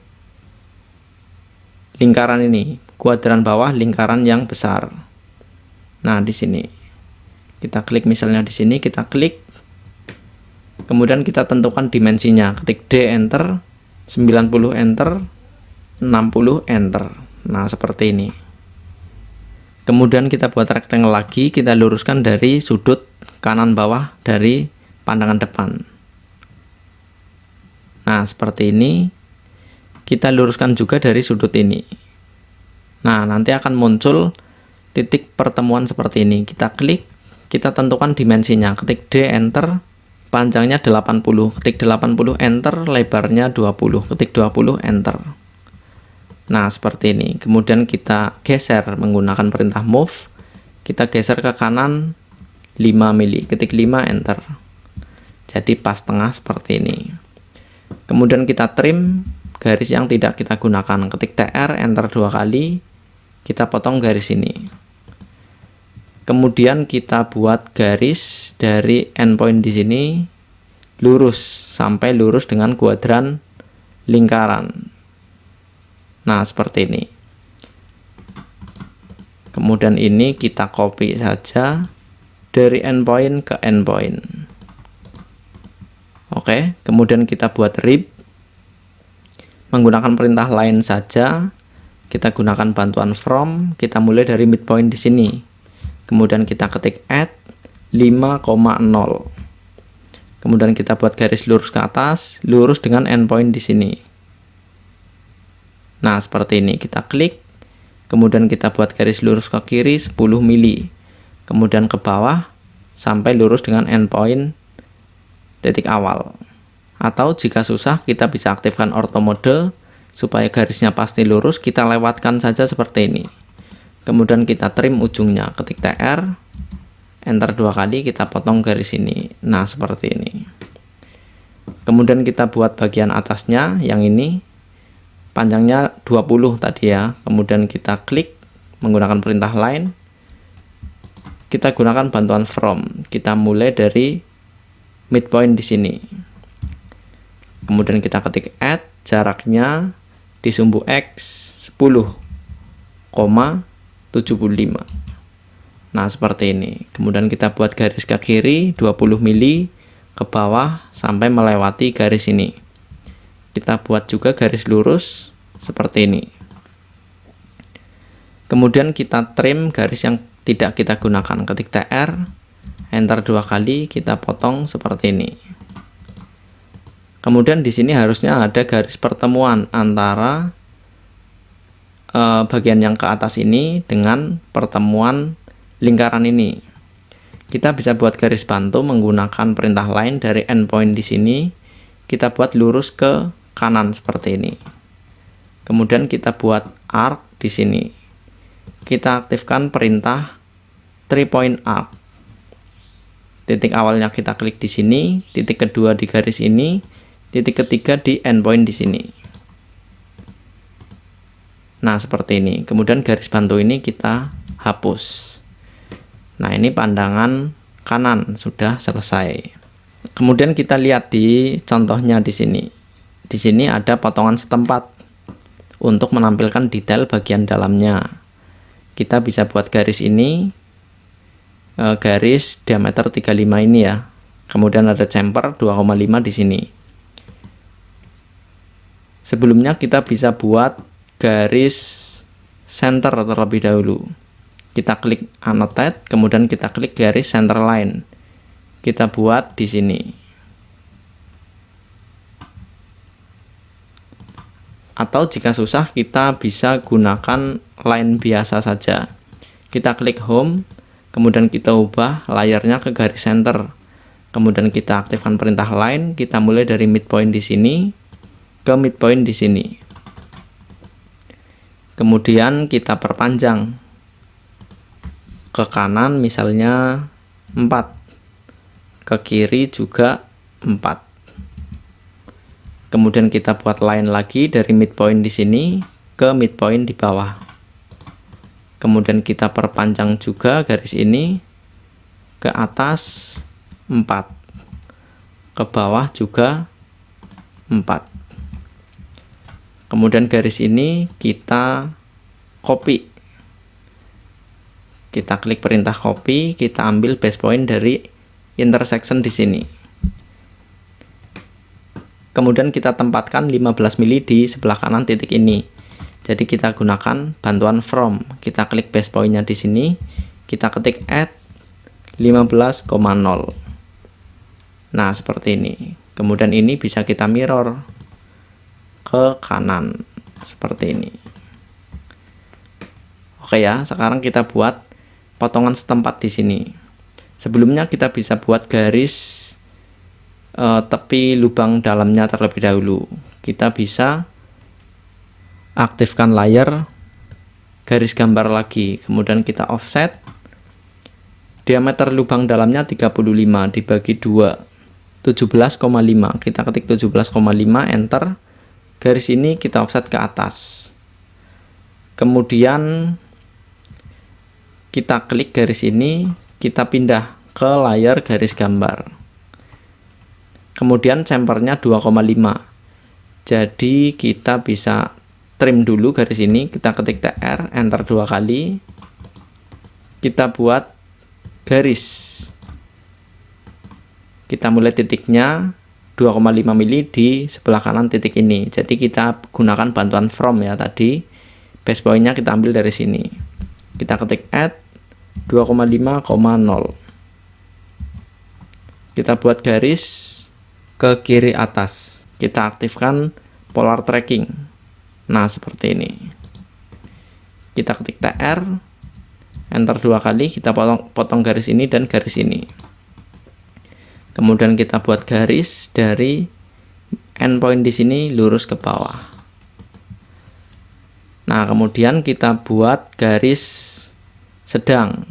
lingkaran ini, kuadran bawah lingkaran yang besar. Nah, di sini. Kita klik misalnya di sini, kita klik. Kemudian kita tentukan dimensinya, ketik D, enter, 90, enter, 60, enter. Nah, seperti ini. Kemudian kita buat rectangle lagi, kita luruskan dari sudut kanan bawah dari pandangan depan. Nah, seperti ini. Kita luruskan juga dari sudut ini. Nah, nanti akan muncul titik pertemuan seperti ini. Kita klik, kita tentukan dimensinya, ketik D, enter, panjangnya 80, ketik 80, enter, lebarnya 20, ketik 20, enter. Nah, seperti ini. Kemudian kita geser menggunakan perintah move. Kita geser ke kanan 5 mili, ketik 5, enter. Jadi pas tengah seperti ini. Kemudian kita trim garis yang tidak kita gunakan, ketik TR, enter 2 kali. Kita potong garis ini. Kemudian kita buat garis dari endpoint di sini lurus sampai lurus dengan kuadran lingkaran. Nah, seperti ini. Kemudian ini kita copy saja dari endpoint ke endpoint. Oke, kemudian kita buat rib menggunakan perintah lain saja. Kita gunakan bantuan from, kita mulai dari midpoint di sini. Kemudian kita ketik add 5,0. Kemudian kita buat garis lurus ke atas, lurus dengan endpoint di sini. Nah, seperti ini. Kita klik, kemudian kita buat garis lurus ke kiri 10 mili. Kemudian ke bawah sampai lurus dengan endpoint titik awal. Atau jika susah, kita bisa aktifkan ortho mode supaya garisnya pasti lurus. Kita lewatkan saja seperti ini. Kemudian kita trim ujungnya, ketik TR, enter 2 kali, kita potong garis ini. Nah, seperti ini. Kemudian kita buat bagian atasnya, yang ini panjangnya 20 tadi ya. Kemudian kita klik menggunakan perintah line, kita gunakan bantuan from. Kita mulai dari midpoint di sini. Kemudian kita ketik add, jaraknya di sumbu X 10,75. Nah, seperti ini. Kemudian kita buat garis ke kiri 20 mili ke bawah sampai melewati garis ini. Kita buat juga garis lurus seperti ini. Kemudian kita trim garis yang tidak kita gunakan. Ketik TR, enter 2 kali, kita potong seperti ini. Kemudian di sini harusnya ada garis pertemuan antara bagian yang ke atas ini dengan pertemuan lingkaran ini. Kita bisa buat garis bantu menggunakan perintah line dari endpoint di sini. Kita buat lurus ke kanan seperti ini. Kemudian kita buat arc di sini. Kita aktifkan perintah 3 point arc. Titik awalnya kita klik di sini, titik kedua di garis ini, titik ketiga di endpoint di sini. Nah, seperti ini. Kemudian garis bantu ini kita hapus. Nah, ini pandangan kanan sudah selesai. Kemudian kita lihat di contohnya di sini. Di sini ada potongan setempat untuk menampilkan detail bagian dalamnya. Kita bisa buat garis ini, garis diameter 35 ini ya. Kemudian ada chamfer 2,5 di sini. Sebelumnya kita bisa buat garis center terlebih dahulu. Kita klik annotate, kemudian kita klik garis center line. Kita buat di sini. Atau jika susah, kita bisa gunakan line biasa saja. Kita klik home, kemudian kita ubah layarnya ke garis center. Kemudian kita aktifkan perintah line, kita mulai dari midpoint di sini ke midpoint di sini. Kemudian kita perpanjang ke kanan misalnya 4, ke kiri juga 4. Kemudian kita buat line lagi dari midpoint di sini ke midpoint di bawah. Kemudian kita perpanjang juga garis ini ke atas 4, ke bawah juga 4. Kemudian garis ini kita copy. Kita klik perintah copy, kita ambil base point dari intersection di sini. Kemudian kita tempatkan 15 mili di sebelah kanan titik ini. Jadi kita gunakan bantuan from. Kita klik base point-nya di sini, kita ketik add 15,0. Nah, seperti ini. Kemudian ini bisa kita mirror ke kanan seperti ini. Oke ya, sekarang kita buat potongan setempat di sini. Sebelumnya kita bisa buat garis tepi lubang dalamnya terlebih dahulu. Kita bisa aktifkan layer garis gambar lagi, kemudian kita offset. Diameter lubang dalamnya 35 dibagi 2, 17,5. Kita ketik 17,5, enter. Garis ini kita offset ke atas. Kemudian kita klik garis ini, kita pindah ke layar garis gambar. Kemudian chamfernya 2,5. Jadi kita bisa trim dulu garis ini, kita ketik TR, enter 2 kali. Kita buat garis. Kita mulai titiknya 2,5 mili di sebelah kanan titik ini. Jadi kita gunakan bantuan from ya tadi. Base point-nya kita ambil dari sini. Kita ketik add 2,5,0. Kita buat garis ke kiri atas. Kita aktifkan polar tracking. Nah, seperti ini. Kita ketik TR, enter 2 kali, kita potong garis ini dan garis ini. Kemudian kita buat garis dari endpoint di sini lurus ke bawah. Nah, kemudian kita buat garis sedang.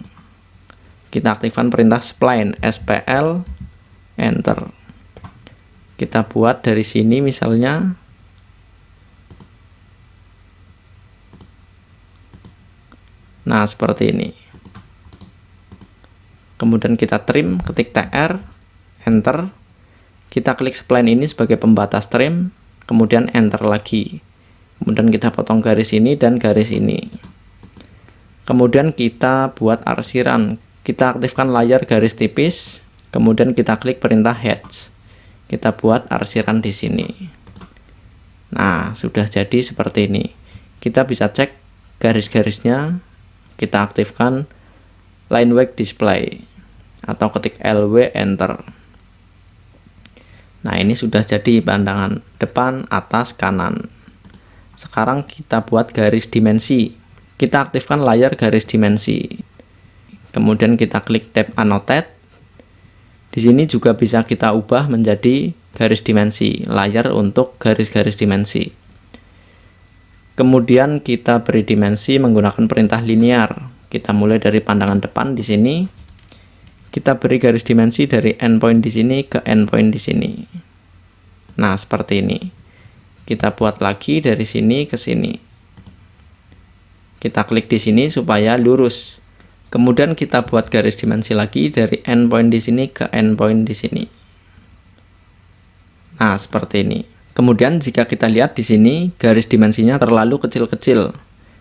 Kita aktifkan perintah spline, SPL, enter. Kita buat dari sini misalnya nah seperti ini. kemudian kita trim, ketik TR, enter, kita klik spline ini sebagai pembatas trim, kemudian enter lagi, kemudian kita potong garis ini dan garis ini, kemudian kita buat arsiran, kita aktifkan layar garis tipis, kemudian kita klik perintah hatch, kita buat arsiran di sini. Nah, sudah jadi seperti ini. Kita bisa cek garis-garisnya, kita aktifkan line wake display atau ketik LW enter. Nah, ini sudah jadi pandangan depan, atas, kanan. Sekarang kita buat garis dimensi. Kita aktifkan layar garis dimensi. Kemudian kita klik tab annotate. Di sini juga bisa kita ubah menjadi garis dimensi, layar untuk garis-garis dimensi. Kemudian kita beri dimensi menggunakan perintah linear. Kita mulai dari pandangan depan di sini. Kita beri garis dimensi dari endpoint di sini ke endpoint di sini. Nah, seperti ini. Kita buat lagi dari sini ke sini. Kita klik di sini supaya lurus. Kemudian kita buat garis dimensi lagi dari endpoint di sini ke endpoint di sini. Nah, seperti ini. Kemudian jika kita lihat di sini garis dimensinya terlalu kecil-kecil,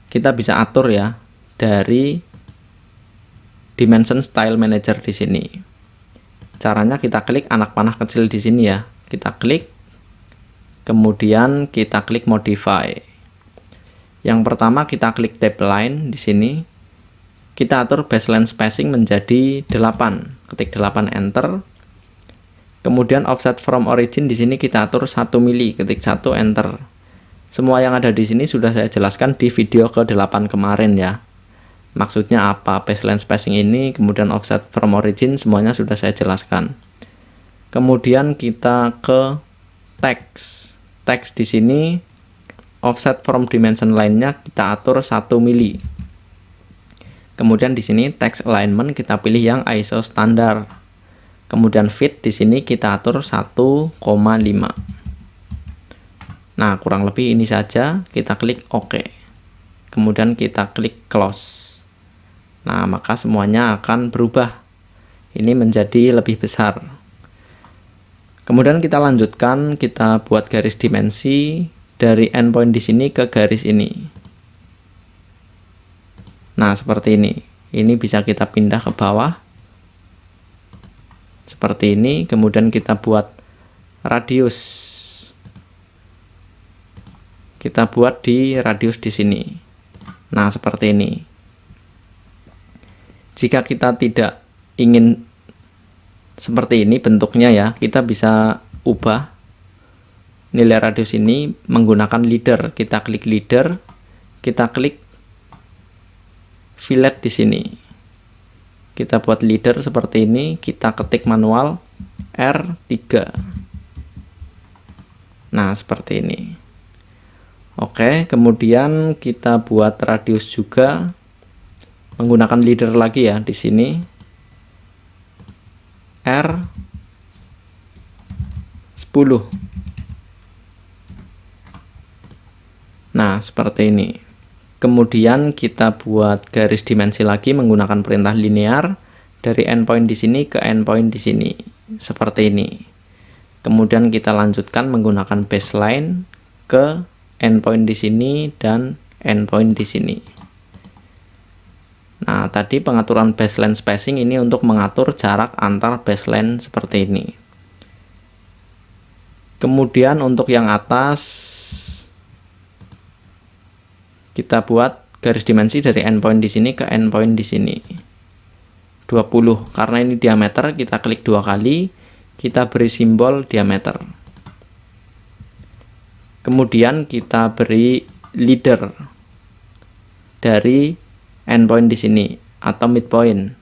kita bisa atur ya dari dimension style manager di sini. Caranya kita klik anak panah kecil di sini ya. Kita klik, kemudian kita klik modify. Yang pertama kita klik tab line di sini. Kita atur baseline spacing menjadi 8. Ketik 8 enter. Kemudian offset from origin di sini kita atur 1 mili, ketik 1 enter. Semua yang ada di sini sudah saya jelaskan di video ke-8 kemarin ya. Maksudnya apa baseline spacing ini, kemudian offset from origin, semuanya sudah saya jelaskan. Kemudian kita ke text. Text di sini offset from dimension line-nya kita atur 1 mili. Kemudian di sini text alignment kita pilih yang ISO standar. Kemudian fit di sini kita atur 1,5. Nah, kurang lebih ini saja. Kita klik OK. Kemudian kita klik close. Nah, maka semuanya akan berubah. Ini menjadi lebih besar. Kemudian kita lanjutkan, kita buat garis dimensi dari endpoint di sini ke garis ini. Nah, seperti ini. Ini bisa kita pindah ke bawah. Seperti ini. Kemudian kita buat radius. Kita buat di radius di sini. Nah, seperti ini. Jika kita tidak ingin seperti ini bentuknya ya, kita bisa ubah nilai radius ini menggunakan leader. Kita klik leader, kita klik fillet di sini. Kita buat leader seperti ini, kita ketik manual R3. Nah, seperti ini. Oke, kemudian kita buat radius juga menggunakan leader lagi ya di sini. R10. Nah, seperti ini. Kemudian kita buat garis dimensi lagi menggunakan perintah linear dari endpoint di sini ke endpoint di sini. Seperti ini. Kemudian kita lanjutkan menggunakan baseline ke endpoint di sini dan endpoint di sini. Nah, tadi pengaturan baseline spacing ini untuk mengatur jarak antar baseline seperti ini. Kemudian untuk yang atas kita buat garis dimensi dari endpoint di sini ke endpoint di sini. 20. Karena ini diameter, kita klik 2 kali, kita beri simbol diameter. Kemudian kita beri leader dari endpoint di sini atau midpoint.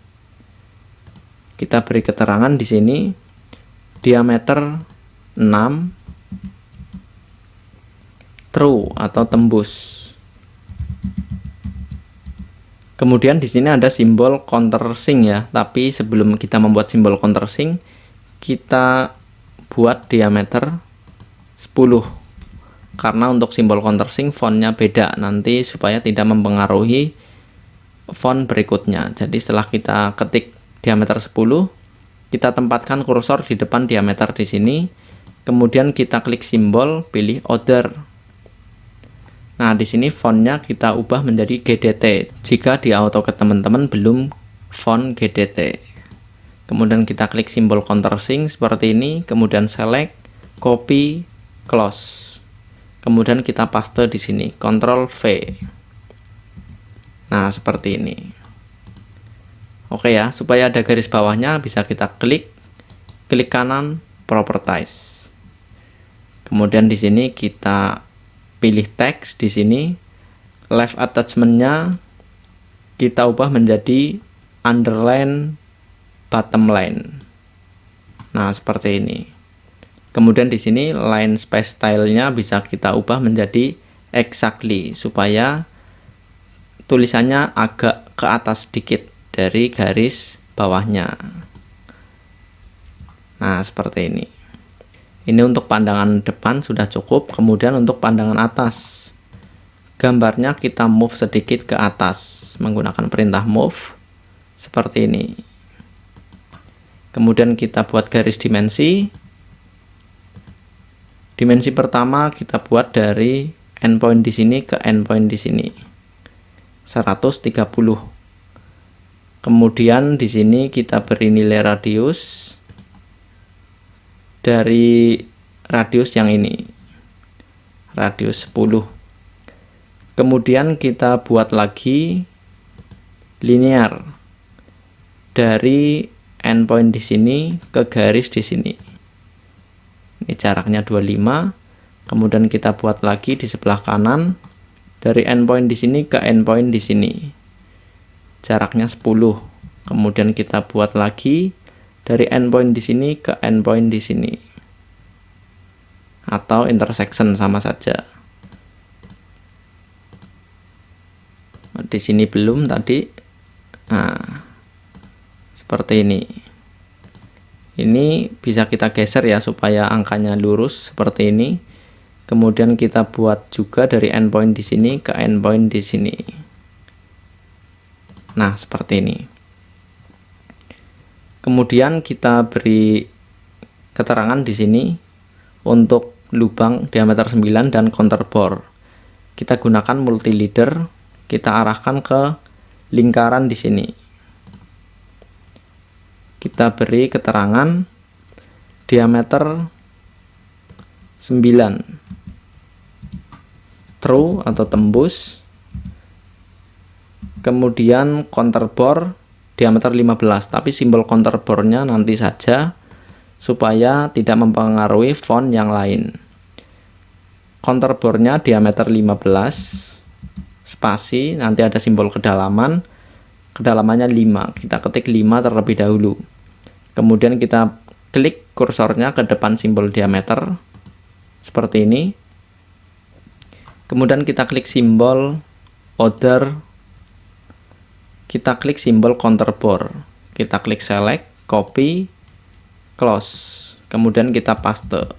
Kita beri keterangan di sini diameter 6 true atau tembus. Kemudian di sini ada simbol countersink ya, tapi sebelum kita membuat simbol countersink, kita buat diameter 10. Karena untuk simbol countersink fontnya beda nanti supaya tidak mempengaruhi font berikutnya. Jadi setelah kita ketik diameter 10, kita tempatkan kursor di depan diameter di sini, kemudian kita klik simbol, pilih order. Nah, di sini fontnya kita ubah menjadi GDT jika di AutoCAD teman-teman belum font GDT. Kemudian kita klik simbol countersink seperti ini, kemudian select, copy, close. Kemudian kita paste di sini, Ctrl V. Nah, seperti ini. Oke ya, supaya ada garis bawahnya bisa kita klik kanan, properties. Kemudian di sini kita pilih teks di sini, left attachment-nya kita ubah menjadi underline bottom line. Nah, seperti ini. Kemudian di sini line space style-nya bisa kita ubah menjadi exactly supaya tulisannya agak ke atas sedikit dari garis bawahnya. Nah, seperti ini. Ini untuk pandangan depan sudah cukup. Kemudian untuk pandangan atas, gambarnya kita move sedikit ke atas menggunakan perintah move seperti ini. Kemudian kita buat garis dimensi. Dimensi pertama kita buat dari endpoint di sini ke endpoint di sini 130. Kemudian di sini kita beri nilai radius dari radius yang ini, radius 10. Kemudian kita buat lagi linear dari endpoint di sini ke garis di sini. Ini jaraknya 25. Kemudian kita buat lagi di sebelah kanan dari endpoint di sini ke endpoint di sini. Jaraknya 10. Kemudian kita buat lagi dari endpoint di sini ke endpoint di sini. Atau intersection sama saja. Di sini belum tadi. Nah, seperti ini. Ini bisa kita geser ya supaya angkanya lurus seperti ini. Kemudian kita buat juga dari endpoint di sini ke endpoint di sini. Nah, seperti ini. Kemudian kita beri keterangan di sini untuk lubang diameter 9 dan counter bore. Kita gunakan multi leader, kita arahkan ke lingkaran di sini. Kita beri keterangan diameter 9. True atau tembus. Kemudian counter bore diameter 15, tapi simbol counter bore-nya nanti saja supaya tidak mempengaruhi font yang lain. Counter bore-nya diameter 15, spasi, nanti ada simbol kedalaman, kedalamannya 5. Kita ketik 5 terlebih dahulu. Kemudian kita klik kursornya ke depan simbol diameter seperti ini. Kemudian kita klik simbol order. Kita klik simbol counter bore, kita klik select, copy, close, kemudian kita paste.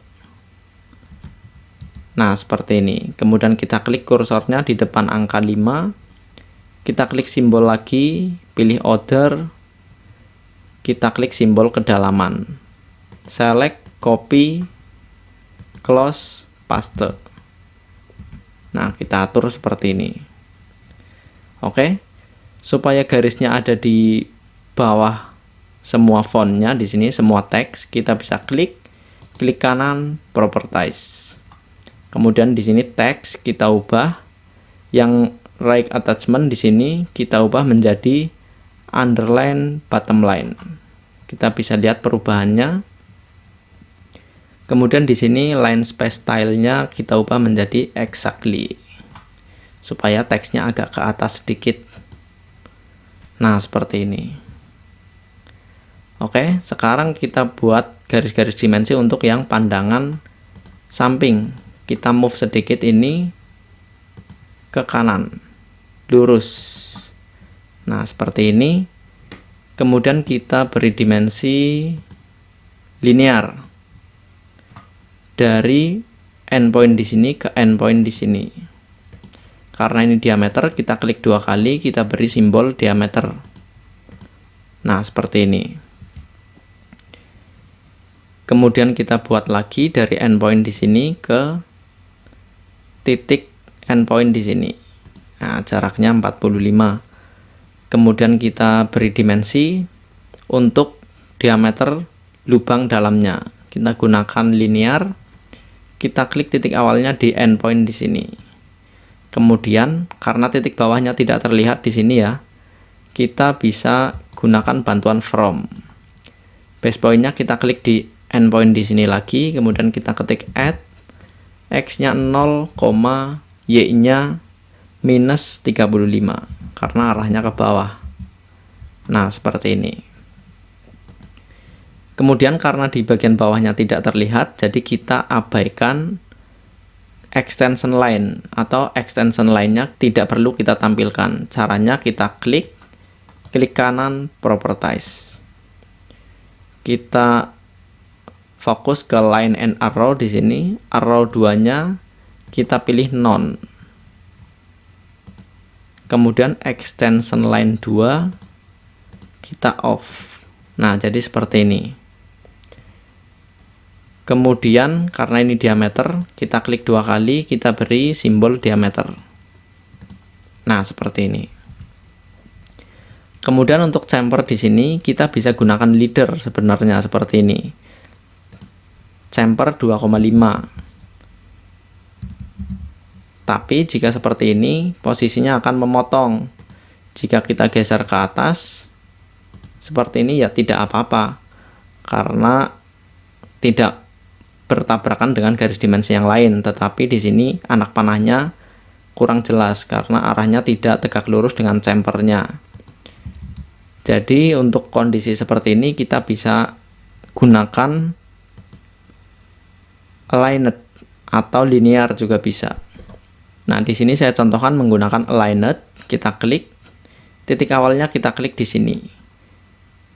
Nah, seperti ini. Kemudian kita klik kursornya di depan angka 5, kita klik simbol lagi, pilih order, kita klik simbol kedalaman, select, copy, close, paste. Nah, kita atur seperti ini. Oke. Supaya garisnya ada di bawah semua fontnya di sini, semua teks, kita bisa klik kanan, properties. Kemudian di sini teks kita ubah, yang right attachment di sini kita ubah menjadi underline bottom line. Kita bisa lihat perubahannya. Kemudian di sini line space style-nya kita ubah menjadi exactly supaya teksnya agak ke atas sedikit. Nah, seperti ini. Oke, sekarang kita buat garis-garis dimensi untuk yang pandangan samping. Kita move sedikit ini ke kanan, lurus. Nah, seperti ini. Kemudian kita beri dimensi linear dari endpoint di sini ke endpoint di sini. Karena ini diameter, kita klik 2 kali, kita beri simbol diameter. Nah, seperti ini. Kemudian kita buat lagi dari endpoint di sini ke titik endpoint di sini. Nah, jaraknya 45. Kemudian kita beri dimensi untuk diameter lubang dalamnya. Kita gunakan linear. Kita klik titik awalnya di endpoint di sini. Kemudian karena titik bawahnya tidak terlihat di sini ya, kita bisa gunakan bantuan from. Base point-nya kita klik di endpoint di sini lagi, kemudian kita ketik add x-nya 0, y-nya minus 35 karena arahnya ke bawah. Nah, seperti ini. Kemudian karena di bagian bawahnya tidak terlihat, jadi kita abaikan extension line atau extension line-nya tidak perlu kita tampilkan. Caranya kita klik kanan properties. Kita fokus ke line and arrow di sini. Arrow 2-nya kita pilih none. Kemudian extension line 2 kita off. Nah, jadi seperti ini. Kemudian karena ini diameter, kita klik 2 kali, kita beri simbol diameter. Nah, seperti ini. Kemudian untuk chamfer di sini kita bisa gunakan leader sebenarnya seperti ini. Chamfer 2,5. Tapi jika seperti ini, posisinya akan memotong. Jika kita geser ke atas, seperti ini ya tidak apa-apa. Karena tidak bertabrakan dengan garis dimensi yang lain. Tetapi di sini anak panahnya kurang jelas karena arahnya tidak tegak lurus dengan chamfernya. Jadi untuk kondisi seperti ini kita bisa gunakan aligned atau linear juga bisa. Nah, di sini saya contohkan menggunakan aligned. Kita klik titik awalnya, kita klik di sini.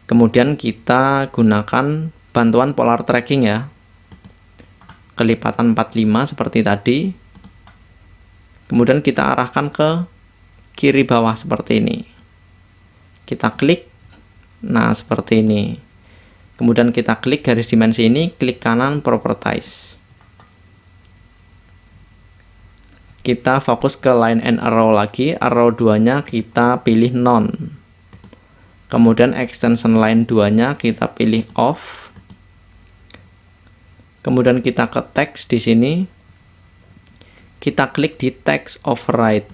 Kemudian kita gunakan bantuan polar tracking ya. Kelipatan 45 seperti tadi. Kemudian kita arahkan ke kiri bawah seperti ini. Kita klik. Nah, seperti ini. Kemudian kita klik garis dimensi ini, klik kanan properties. Kita fokus ke line and arrow lagi. Arrow 2-nya kita pilih none. Kemudian extension line 2-nya kita pilih off. Kemudian kita ke text di sini. Kita klik di text override.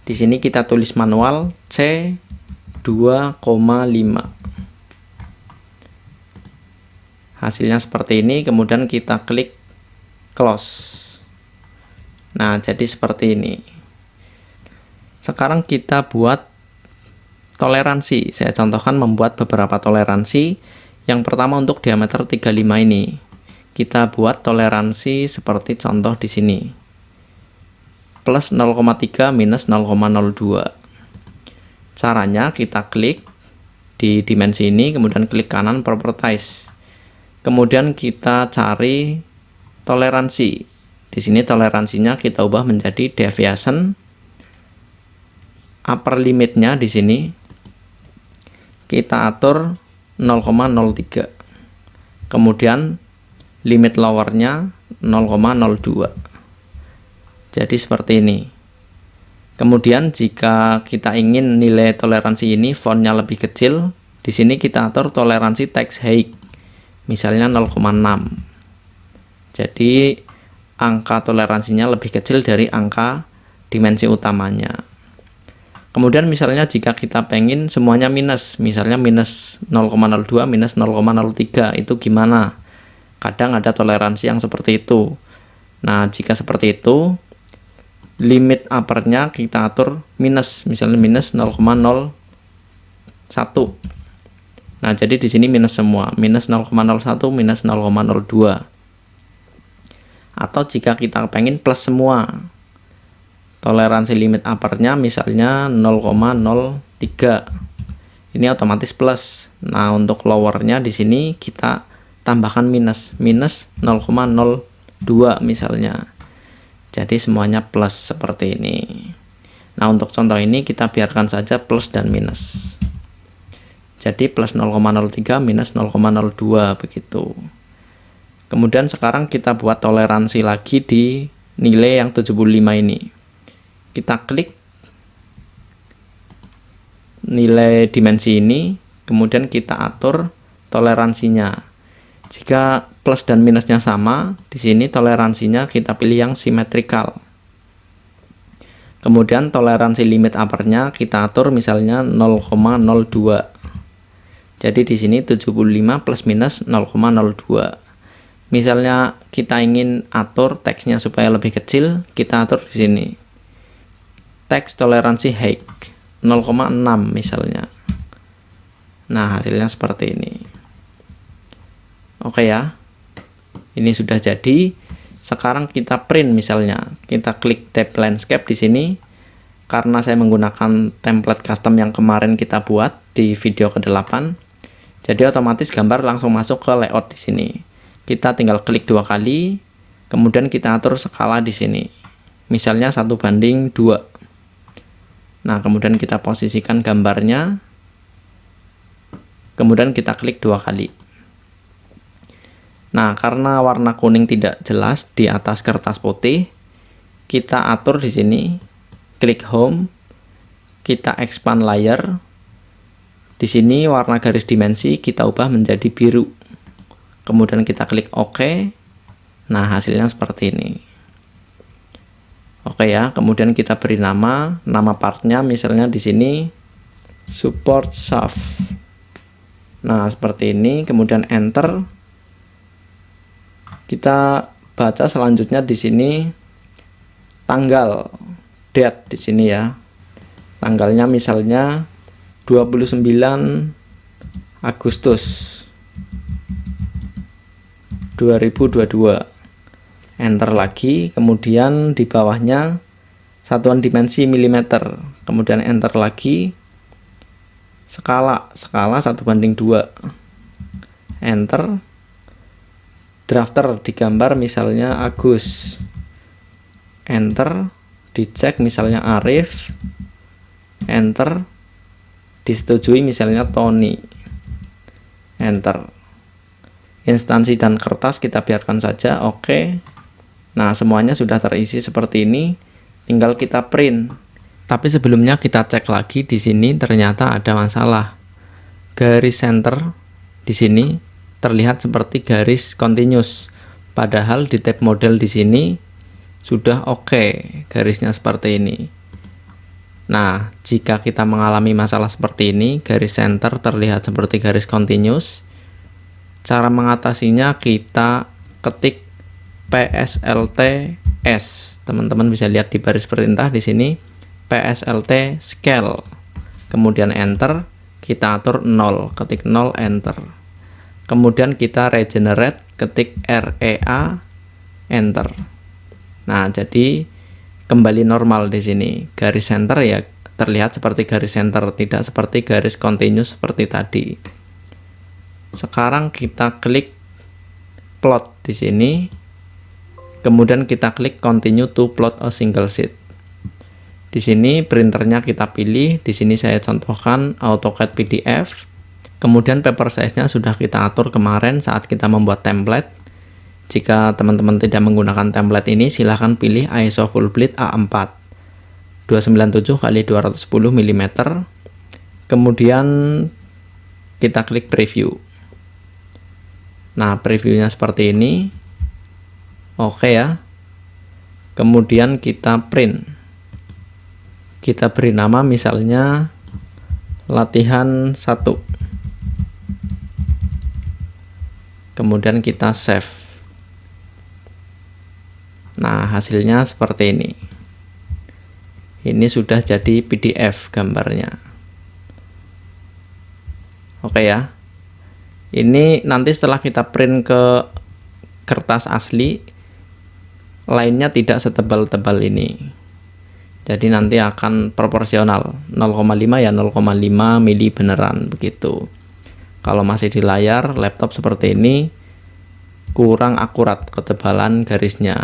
Di sini kita tulis manual C 2,5. Hasilnya seperti ini, kemudian kita klik close. Nah, jadi seperti ini. Sekarang kita buat toleransi. Saya contohkan membuat beberapa toleransi. Yang pertama untuk diameter 35 ini. Kita buat toleransi seperti contoh di sini. Plus 0,3 minus 0,02. Caranya kita klik di dimensi ini, kemudian klik kanan properties. Kemudian kita cari toleransi. Di sini toleransinya kita ubah menjadi deviation. Upper limitnya di sini kita atur 0,03. Kemudian limit lowernya 0,02. Jadi seperti ini. Kemudian jika kita ingin nilai toleransi ini fontnya lebih kecil, di sini kita atur toleransi text height, misalnya 0,6. Jadi angka toleransinya lebih kecil dari angka dimensi utamanya. Kemudian misalnya jika kita pengen semuanya minus, misalnya minus 0,02, minus 0,03, itu gimana? Kadang ada toleransi yang seperti itu. Nah, jika seperti itu, limit uppernya kita atur minus, misalnya minus 0,01. Nah, jadi di sini minus semua, minus 0,01, minus 0,02. Atau jika kita pengen plus semua, toleransi limit uppernya misalnya 0,03. Ini otomatis plus. Nah, untuk lowernya di sini kita tambahkan minus, minus 0,02 misalnya. Jadi semuanya plus seperti ini. Nah, untuk contoh ini kita biarkan saja plus dan minus. Jadi plus 0,03 minus 0,02 begitu. Kemudian sekarang kita buat toleransi lagi di nilai yang 75 ini. Kita klik nilai dimensi ini, kemudian kita atur toleransinya. Jika plus dan minusnya sama, di sini toleransinya kita pilih yang simetrikal. Kemudian toleransi limit uppernya kita atur misalnya 0,02. Jadi di sini 75 plus minus 0,02. Misalnya kita ingin atur teksnya supaya lebih kecil, kita atur di sini. Teks toleransi height 0,6 misalnya. Nah, hasilnya seperti ini. Oke ya. Ini sudah jadi. Sekarang kita print misalnya. Kita klik tab landscape di sini. Karena saya menggunakan template custom yang kemarin kita buat di video ke-8. Jadi otomatis gambar langsung masuk ke layout di sini. Kita tinggal klik 2 kali, kemudian kita atur skala di sini. Misalnya 1:2. Nah, kemudian kita posisikan gambarnya. Kemudian kita klik 2 kali. Nah, karena warna kuning tidak jelas di atas kertas putih, kita atur di sini, klik home, kita expand layer. Di sini warna garis dimensi kita ubah menjadi biru. Kemudian kita klik OK. Nah, hasilnya seperti ini. Oke ya, kemudian kita beri nama partnya misalnya di sini support shaft. Nah, seperti ini, kemudian enter. Kita baca selanjutnya di sini tanggal, date di sini ya. Tanggalnya misalnya 29 Agustus 2022. Enter lagi, kemudian di bawahnya satuan dimensi milimeter, kemudian enter lagi, skala 1:2, enter, drafter digambar misalnya Agus, enter, dicek misalnya Arif, enter, disetujui misalnya Tony, enter. Instansi dan kertas kita biarkan saja, oke. Nah, semuanya sudah terisi seperti ini, tinggal kita print. Tapi sebelumnya kita cek lagi di sini ternyata ada masalah. Garis center di sini terlihat seperti garis continuous, padahal di tab model di sini sudah oke, garisnya seperti ini. Nah, jika kita mengalami masalah seperti ini, garis center terlihat seperti garis continuous, cara mengatasinya kita ketik PSLT-S. Teman-teman bisa lihat di baris perintah di sini PSLT scale. Kemudian enter, kita atur 0, ketik 0 enter. Kemudian kita regenerate, ketik REA enter. Nah, jadi kembali normal di sini. Garis center ya terlihat seperti garis center, tidak seperti garis continuous seperti tadi. Sekarang kita klik plot di sini, kemudian kita klik continue to plot a single sheet. Di sini printernya kita pilih, di sini saya contohkan AutoCAD PDF. Kemudian paper size-nya sudah kita atur kemarin saat kita membuat template. Jika teman-teman tidak menggunakan template ini, silahkan pilih ISO full bleed A4 297 x 210 mm. Kemudian kita klik preview. Nah, previewnya seperti ini. Oke ya. Kemudian kita print. Kita beri nama misalnya latihan 1. Kemudian kita save. Nah, hasilnya seperti ini. Ini sudah jadi PDF gambarnya. Oke ya. Ini nanti setelah kita print ke kertas asli, lainnya tidak setebal-tebal ini. Jadi nanti akan proporsional, 0,5 ya 0,5 mili beneran begitu. Kalau masih di layar laptop seperti ini, kurang akurat ketebalan garisnya.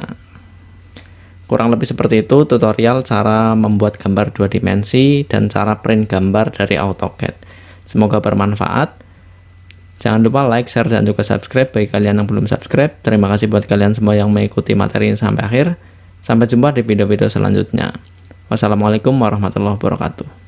Kurang lebih seperti itu tutorial cara membuat gambar 2 dimensi dan cara print gambar dari AutoCAD. Semoga bermanfaat. Jangan lupa like, share, dan juga subscribe bagi kalian yang belum subscribe. Terima kasih buat kalian semua yang mengikuti materi ini sampai akhir. Sampai jumpa di video-video selanjutnya. Wassalamualaikum warahmatullahi wabarakatuh.